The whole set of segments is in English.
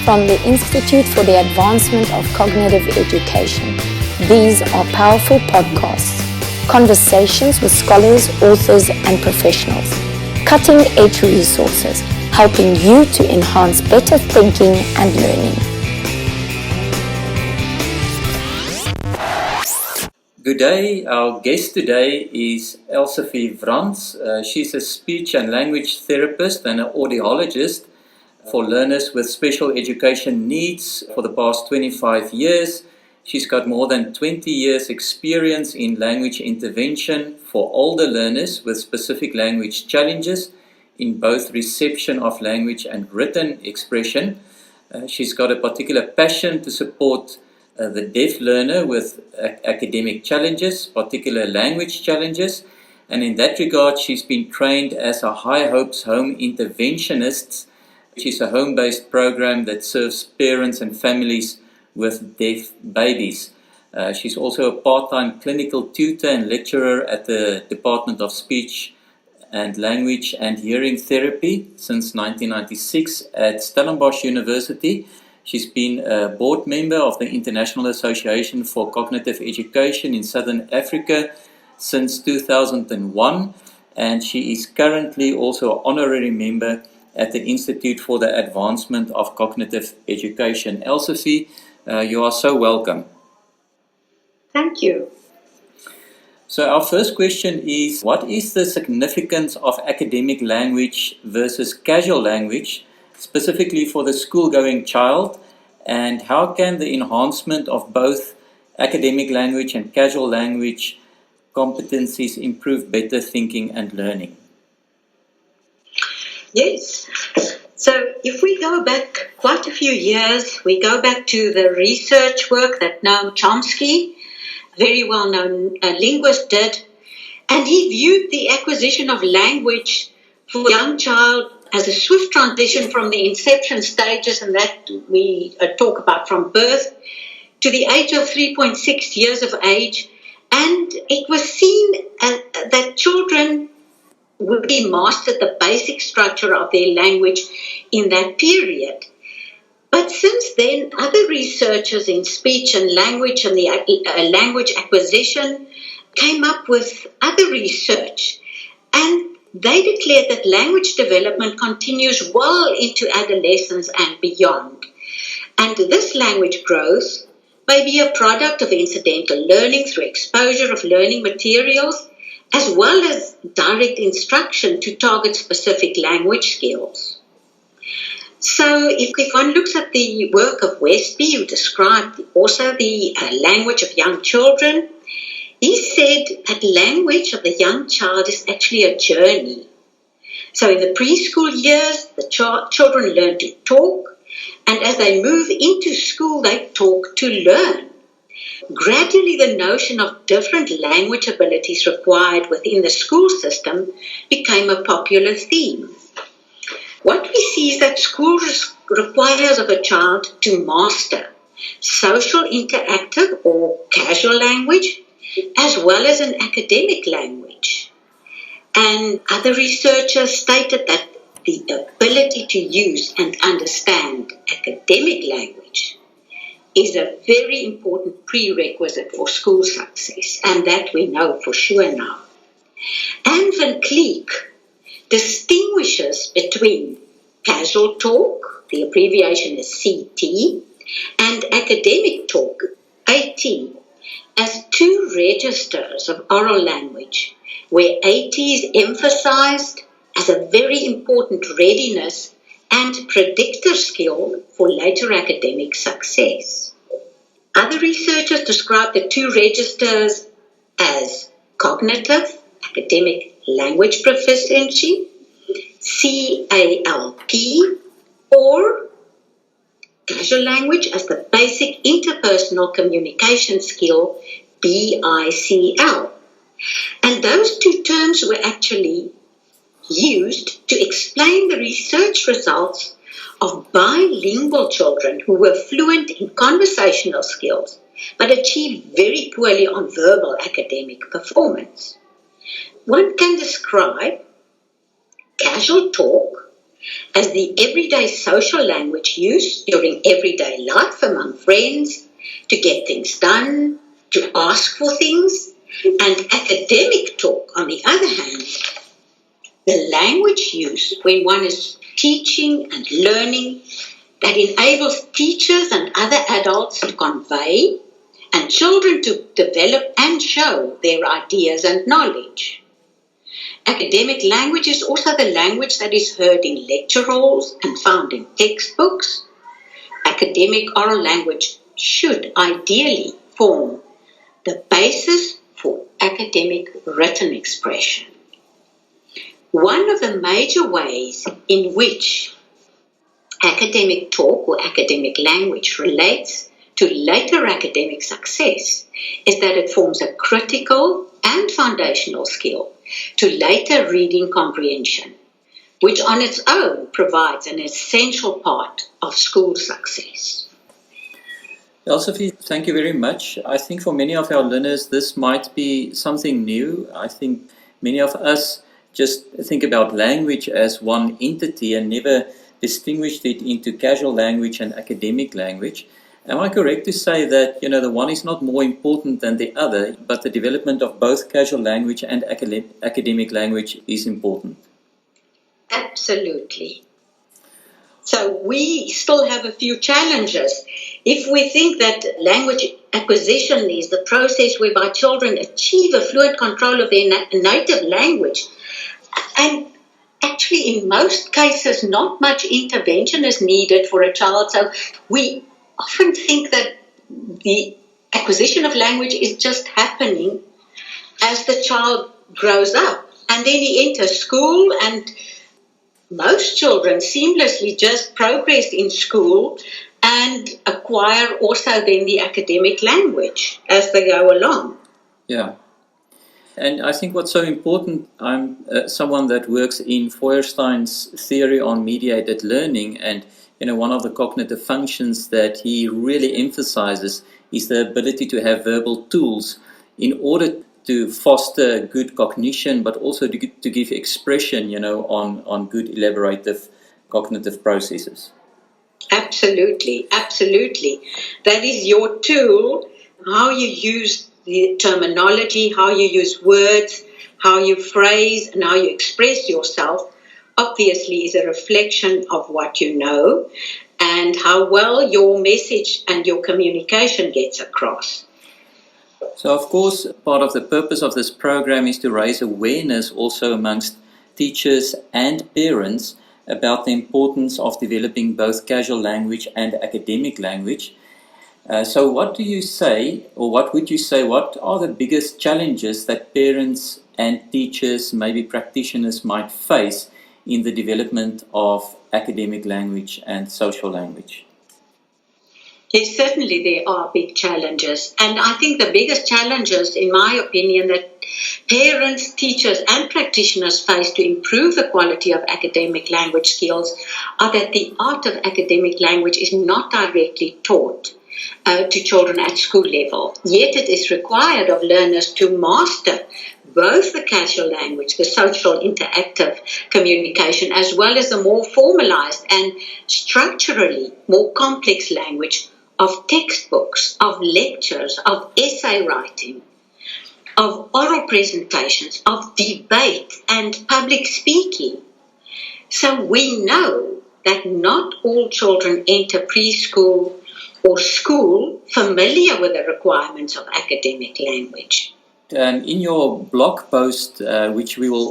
from the Institute for the Advancement of Cognitive Education. These are powerful podcasts, conversations with scholars, authors, and professionals, cutting-edge resources, helping you to enhance better thinking and learning. Good day. Our guest today is Elsefie Wranz. She's a speech and language therapist and an audiologist for learners with special education needs for the past 25 years. She's got more than 20 years experience in language intervention for older learners with specific language challenges in both reception of language and written expression. She's got a particular passion to support the deaf learner with academic challenges, particular language challenges, and in that regard she's been trained as a High Hopes Home Interventionist, which is a home-based program that serves parents and families with deaf babies. She's also a part-time clinical tutor and lecturer at the Department of Speech and Language and Hearing Therapy since 1996 at Stellenbosch University. She's been a board member of the International Association for Cognitive Education in Southern Africa since 2001, and she is currently also an honorary member at the Institute for the Advancement of Cognitive Education. Elsefie, you are so welcome. Thank you. So our first question is, what is the significance of academic language versus casual language, specifically for the school-going child, and how can the enhancement of both academic language and casual language competencies improve better thinking and learning? Yes. So if we go back quite a few years, we go back to the research work that Noam Chomsky, very well-known linguist, did, and he viewed the acquisition of language for a young child as a swift transition from the inception stages, and that we talk about from birth, to the age of 3.6 years of age, and it was seen that children would be mastered the basic structure of their language in that period. But since then, other researchers in speech and language and the language acquisition came up with other research, and they declared that language development continues well into adolescence and beyond. And this language growth may be a product of incidental learning through exposure of learning materials, as well as direct instruction to target specific language skills. So if one looks at the work of Westby, who described also the language of young children, he said that language of the young child is actually a journey. So in the preschool years, the children learn to talk, and as they move into school, they talk to learn. Gradually, the notion of different language abilities required within the school system became a popular theme. What we see is that school requires of a child to master social interactive or casual language, as well as an academic language. And other researchers stated that the ability to use and understand academic language is a very important prerequisite for school success, and that we know for sure now. Anne van Cleek distinguishes between casual talk, the abbreviation is CT, and academic talk, AT, as two registers of oral language, where AT is emphasized as a very important readiness and predictor skill for later academic success. Other researchers describe the two registers as cognitive, academic language proficiency, CALP, or casual language as the basic interpersonal communication skill, BICL. And those two terms were actually used to explain the research results of bilingual children who were fluent in conversational skills but achieved very poorly on verbal academic performance. One can describe casual talk as the everyday social language used during everyday life among friends, to get things done, to ask for things, and academic talk, on the other hand, the language used when one is teaching and learning that enables teachers and other adults to convey and children to develop and show their ideas and knowledge. Academic language is also the language that is heard in lecture halls and found in textbooks. Academic oral language should ideally form the basis for academic written expression. One of the major ways in which academic talk or academic language relates to later academic success is that it forms a critical and foundational skill to later reading comprehension, which on its own provides an essential part of school success. Elsefie, thank you very much. I think for many of our learners, this might be something new. I think many of us just think about language as one entity and never distinguished it into casual language and academic language. Am I correct to say that, the one is not more important than the other, but the development of both casual language and academic language is important? Absolutely. So we still have a few challenges. If we think that language acquisition is the process whereby children achieve a fluent control of their native language, and actually in most cases not much intervention is needed for a child, so we often think that the acquisition of language is just happening as the child grows up. And then he enters school, and most children seamlessly just progress in school and acquire also then the academic language as they go along. Yeah. And I think what's so important, I'm someone that works in Feuerstein's theory on mediated learning, and one of the cognitive functions that he really emphasizes is the ability to have verbal tools in order to foster good cognition, but also to give expression, on good elaborative cognitive processes. Absolutely, absolutely. That is your tool, how you use the terminology, how you use words, how you phrase, and how you express yourself, obviously is a reflection of what you know and how well your message and your communication gets across. So, of course, part of the purpose of this program is to raise awareness also amongst teachers and parents about the importance of developing both casual language and academic language. So what do you say, or what would you say, what are the biggest challenges that parents and teachers, maybe practitioners, might face in the development of academic language and social language? Yes, certainly there are big challenges. And I think the biggest challenges, in my opinion, that parents, teachers and practitioners face to improve the quality of academic language skills are that the art of academic language is not directly taught to children at school level. Yet it is required of learners to master both the casual language, the social interactive communication, as well as the more formalized and structurally more complex language of textbooks, of lectures, of essay writing, of oral presentations, of debate and public speaking. So we know that not all children enter preschool or school familiar with the requirements of academic language. In your blog post, which will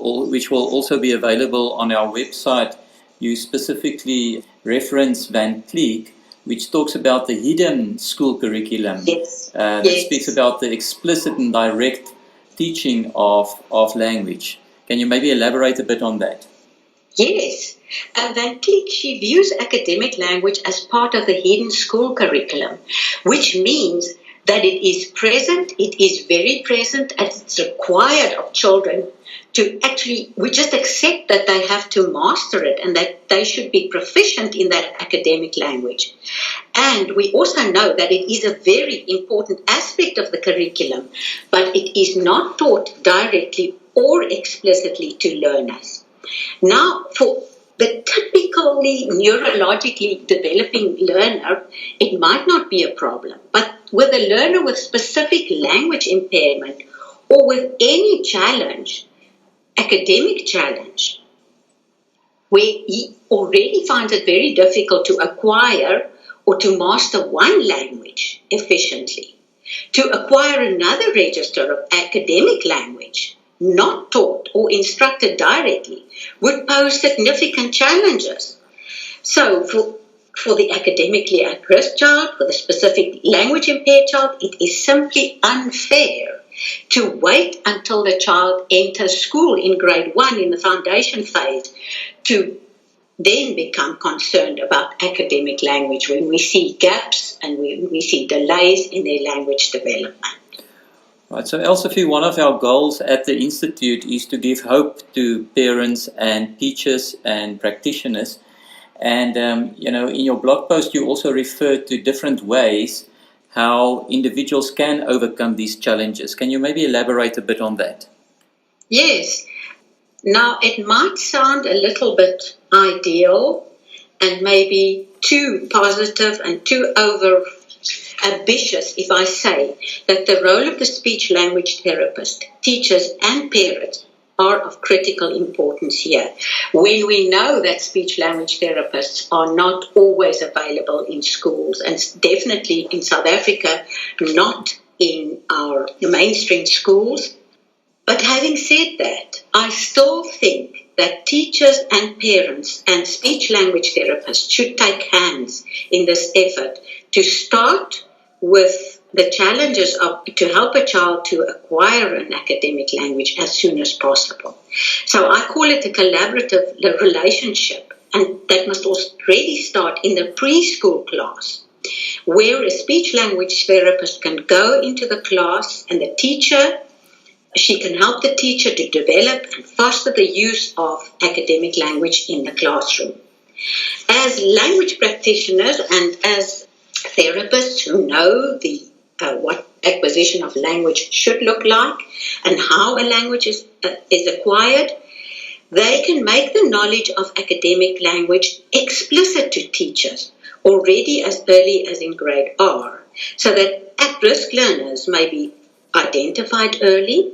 also be available on our website, you specifically reference Van Cleek, which talks about the hidden school curriculum. Yes. That speaks about the explicit and direct teaching of language. Can you maybe elaborate a bit on that? Yes. Van Cleek, she views academic language as part of the hidden school curriculum, which means that it is present, it is very present, and it's required of children to actually, we just accept that they have to master it and that they should be proficient in that academic language. And we also know that it is a very important aspect of the curriculum, but it is not taught directly or explicitly to learners. Now, for the typical normally neurologically developing learner, it might not be a problem. But with a learner with specific language impairment or with any challenge, academic challenge, where he already finds it very difficult to acquire or to master one language efficiently, to acquire another register of academic language, not taught or instructed directly, would pose significant challenges. So for the academically at-risk child, for the specific language impaired child, it is simply unfair to wait until the child enters school in grade 1 in the foundation phase to then become concerned about academic language when we see gaps and when we see delays in their language development. Right, so Elsefie, one of our goals at the Institute is to give hope to parents and teachers and practitioners. And, in your blog post, you also refer to different ways how individuals can overcome these challenges. Can you maybe elaborate a bit on that? Yes. Now, it might sound a little bit ideal and maybe too positive and too over ambitious if I say that the role of the speech-language therapist, teachers and parents are of critical importance here, when we know that speech-language therapists are not always available in schools, and definitely in South Africa, not in our mainstream schools. But having said that, I still think that teachers and parents and speech-language therapists should take hands in this effort to start with the challenges to help a child to acquire an academic language as soon as possible. So I call it a collaborative relationship, and that must already start in the preschool class, where a speech-language therapist can go into the class and the teacher, she can help the teacher to develop and foster the use of academic language in the classroom. As language practitioners and as therapists who know what acquisition of language should look like and how a language is acquired, they can make the knowledge of academic language explicit to teachers already as early as in grade R, so that at-risk learners may be identified early.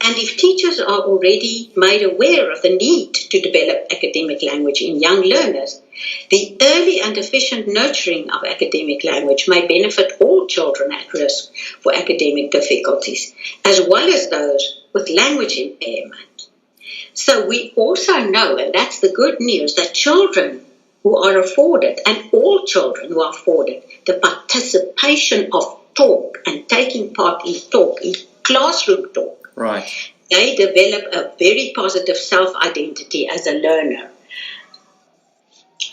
And if teachers are already made aware of the need to develop academic language in young learners, the early and efficient nurturing of academic language may benefit all children at risk for academic difficulties, as well as those with language impairment. So we also know, and that's the good news, that children who are afforded, and all children who are afforded, the participation of talk and taking part in talk, in classroom talk, right, they develop a very positive self-identity as a learner.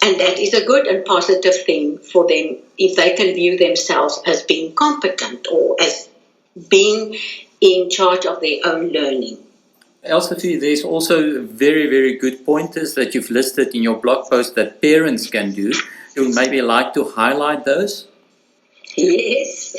And that is a good and positive thing for them if they can view themselves as being competent or as being in charge of their own learning. Elsefie, there's also very, very good pointers that you've listed in your blog post that parents can do. You maybe like to highlight those? Yes.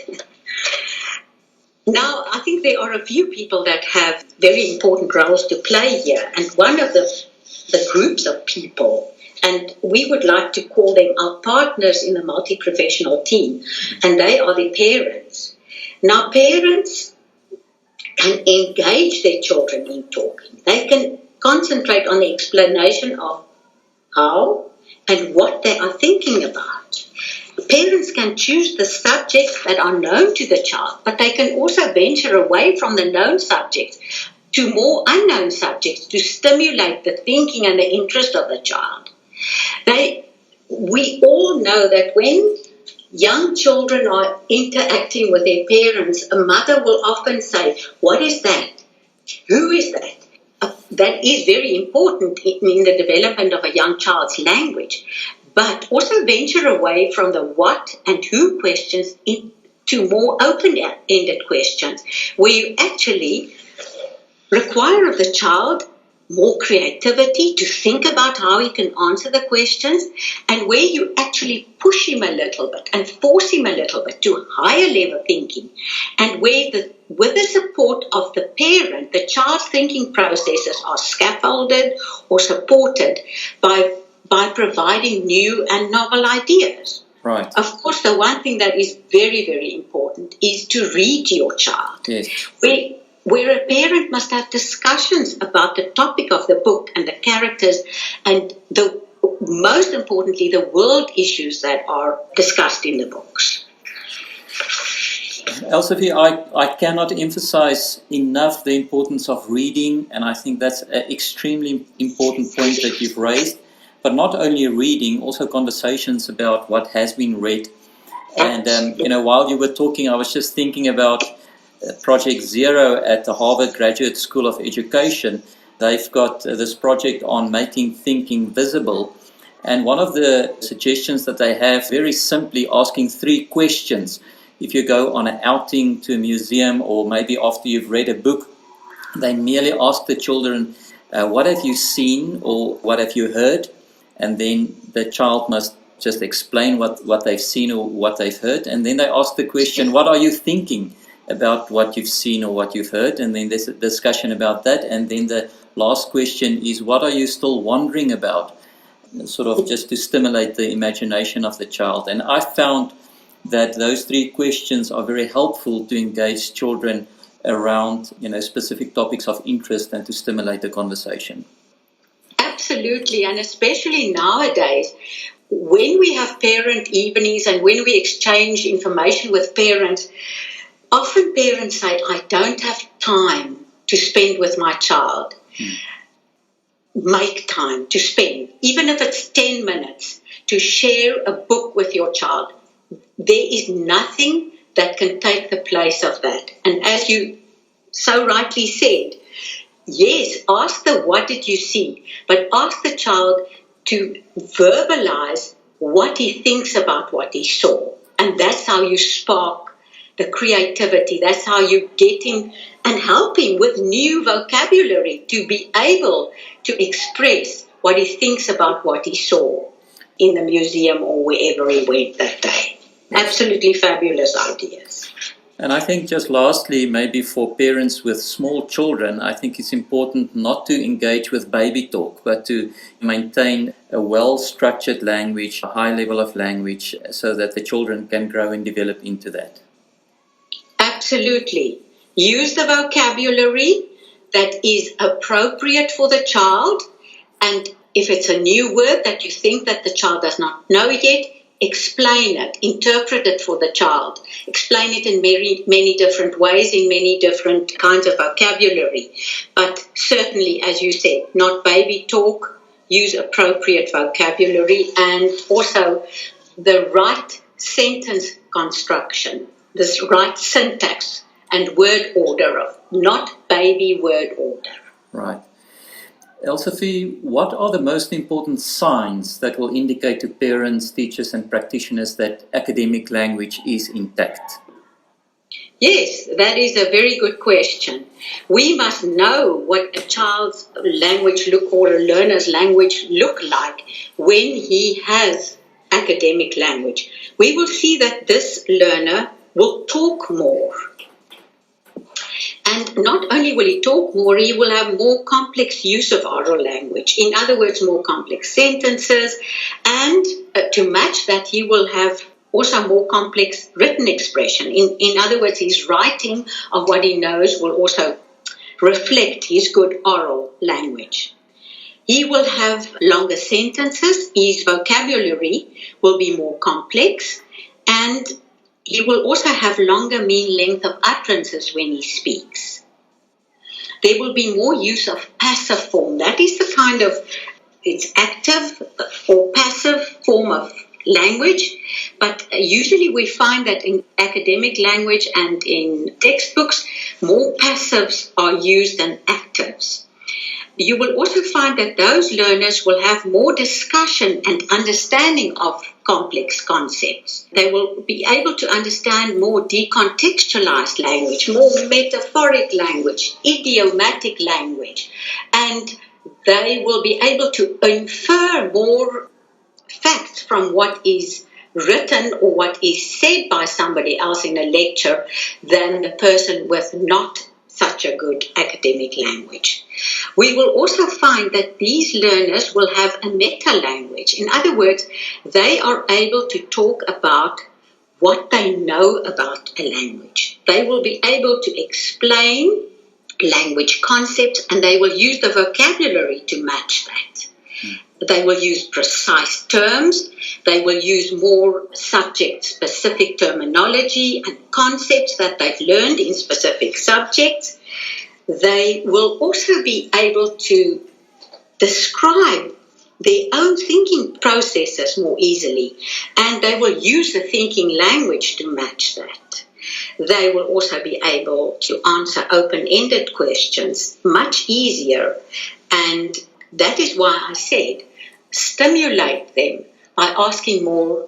Now, I think there are a few people that have very important roles to play here, and one of the groups of people, and we would like to call them our partners in the multi-professional team, and they are the parents. Now, parents can engage their children in talking. They can concentrate on the explanation of how and what they are thinking about. Parents can choose the subjects that are known to the child, but they can also venture away from the known subjects to more unknown subjects to stimulate the thinking and the interest of the child. We all know that when young children are interacting with their parents, a mother will often say, "What is that? Who is that?" That is very important in the development of a young child's language. But also venture away from the what and who questions into more open-ended questions, where you actually require of the child more creativity to think about how he can answer the questions, and where you actually push him a little bit and force him a little bit to higher level thinking, and where with the support of the parent, the child's thinking processes are scaffolded or supported by by providing new and novel ideas. Right. Of course, the one thing that is very, very important is to read to your child. Yes. Where a parent must have discussions about the topic of the book and the characters and most importantly, the world issues that are discussed in the books. Elsefie, I cannot emphasize enough the importance of reading, and I think that's an extremely important point that you've raised. But not only reading, also conversations about what has been read. And, while you were talking, I was just thinking about Project Zero at the Harvard Graduate School of Education. They've got this project on making thinking visible. And one of the suggestions that they have, very simply asking 3 questions. If you go on an outing to a museum or maybe after you've read a book, they merely ask the children, what have you seen or what have you heard? And then the child must just explain what they've seen or what they've heard. And then they ask the question, what are you thinking about what you've seen or what you've heard? And then there's a discussion about that. And then the last question is, what are you still wondering about? Sort of just to stimulate the imagination of the child. And I found that those 3 questions are very helpful to engage children around specific topics of interest and to stimulate the conversation. Absolutely, and especially nowadays, when we have parent evenings and when we exchange information with parents, often parents say, I don't have time to spend with my child. Make time to spend, even if it's 10 minutes, to share a book with your child. There is nothing that can take the place of that. And as you so rightly said, yes, ask the what did you see, but ask the child to verbalize what he thinks about what he saw. And that's how you spark the creativity. That's how you get him and help him with new vocabulary to be able to express what he thinks about what he saw in the museum or wherever he went that day. Absolutely fabulous ideas. And I think just lastly, maybe for parents with small children, I think it's important not to engage with baby talk, but to maintain a well-structured language, a high level of language, so that the children can grow and develop into that. Absolutely. Use the vocabulary that is appropriate for the child, and if it's a new word that you think that the child does not know yet, explain it, interpret it for the child. Explain it in many different ways, in many different kinds of vocabulary. But certainly, as you said, not baby talk, use appropriate vocabulary and also the right sentence construction, this right syntax and word order, not baby word order. Right. Elsefie, what are the most important signs that will indicate to parents, teachers and practitioners that academic language is intact? Yes, that is a very good question. We must know what a child's language or a learner's language look like when he has academic language. We will see that this learner will talk more. And not only will he talk more, he will have more complex use of oral language. In other words, more complex sentences. And to match that, he will have also more complex written expression. In other words, his writing of what he knows will also reflect his good oral language. He will have longer sentences. His vocabulary will be more complex. And he will also have longer mean length of utterances when he speaks. There will be more use of passive form. That is the kind of, it's active or passive form of language. But usually we find that in academic language and in textbooks, more passives are used than actives. You will also find that those learners will have more discussion and understanding of complex concepts. They will be able to understand more decontextualized language, more metaphoric language, idiomatic language, and they will be able to infer more facts from what is written or what is said by somebody else in a lecture than the person with not such a good academic language. We will also find that these learners will have a meta-language. In other words, they are able to talk about what they know about a language. They will be able to explain language concepts, and they will use the vocabulary to match that. They will use precise terms. They will use more subject-specific terminology and concepts that they've learned in specific subjects. They will also be able to describe their own thinking processes more easily, and they will use the thinking language to match that. They will also be able to answer open-ended questions much easier, and that is why I said stimulate them by asking more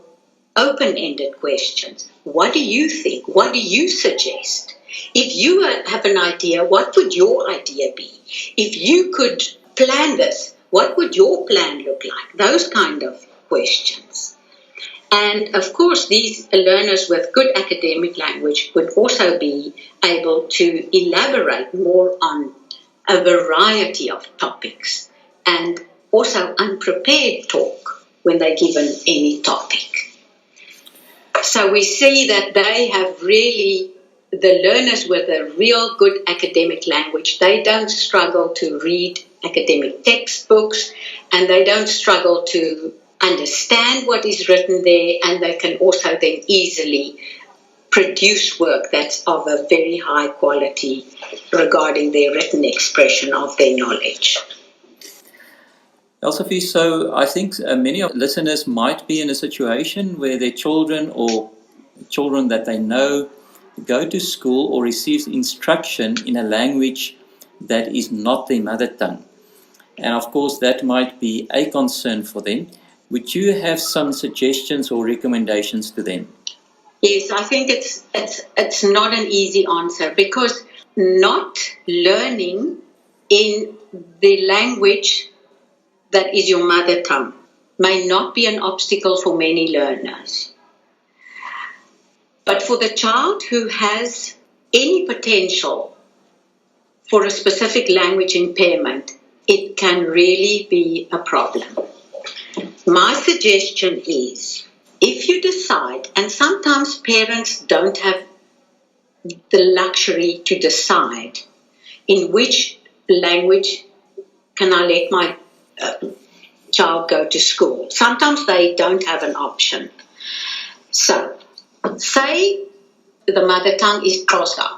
open-ended questions. What do you think? What do you suggest? If you have an idea, what would your idea be? If you could plan this, what would your plan look like? Those kind of questions. And of course, these learners with good academic language would also be able to elaborate more on a variety of topics and also unprepared talk when they're given any topic. So we see that they have really, the learners with a real good academic language, they don't struggle to read academic textbooks, and they don't struggle to understand what is written there, and they can also then easily produce work that's of a very high quality regarding their written expression of their knowledge. Elsefie, so I think many of listeners might be in a situation where their children or children that they know go to school or receive instruction in a language that is not their mother tongue. And of course, that might be a concern for them. Would you have some suggestions or recommendations to them? Yes, I think it's not an easy answer, because not learning in the language that is your mother tongue may not be an obstacle for many learners. But for the child who has any potential for a specific language impairment, it can really be a problem. My suggestion is, if you decide, and sometimes parents don't have the luxury to decide in which language can I let my child go to school. Sometimes they don't have an option. So, say the mother tongue is Xhosa,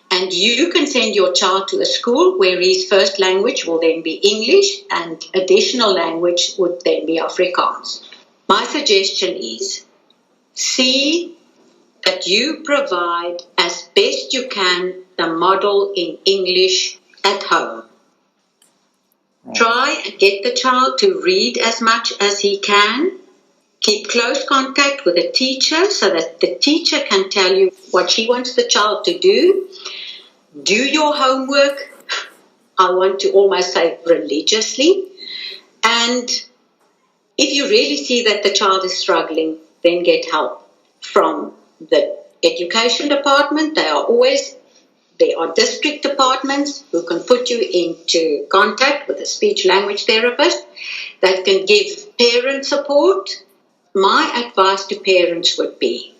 and you can send your child to a school where his first language will then be English and additional language would then be Afrikaans. My suggestion is, see that you provide as best you can the model in English at home. Try and get the child to read as much as he can. Keep close contact with the teacher so that the teacher can tell you what she wants the child to do. Do your homework, I want to almost say religiously. And if you really see that the child is struggling, then get help from the education department. There are district departments who can put you into contact with a speech-language therapist that can give parent support. My advice to parents would be,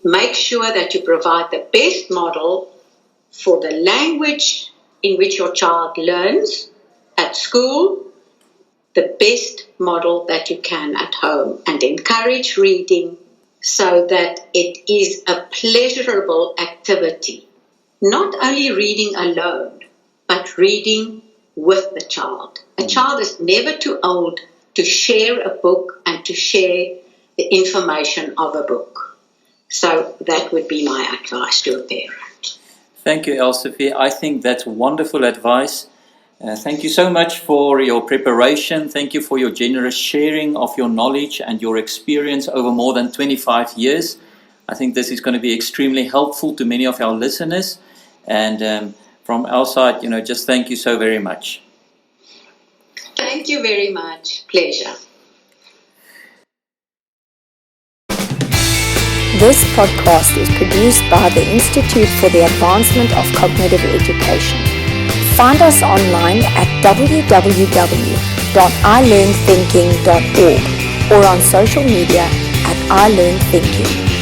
make sure that you provide the best model for the language in which your child learns at school, the best model that you can at home, and encourage reading so that it is a pleasurable activity. Not only reading alone, but reading with the child. A child is never too old to share a book and to share the information of a book. So that would be my advice to a parent. Thank you, Elsefie. I think that's wonderful advice. Thank you so much for your preparation. Thank you for your generous sharing of your knowledge and your experience over more than 25 years. I think this is going to be extremely helpful to many of our listeners. And from our side, just thank you so very much. Thank you very much. Pleasure. This podcast is produced by the Institute for the Advancement of Cognitive Education. Find us online at www.ilearnthinking.org or on social media at iLearnThinking.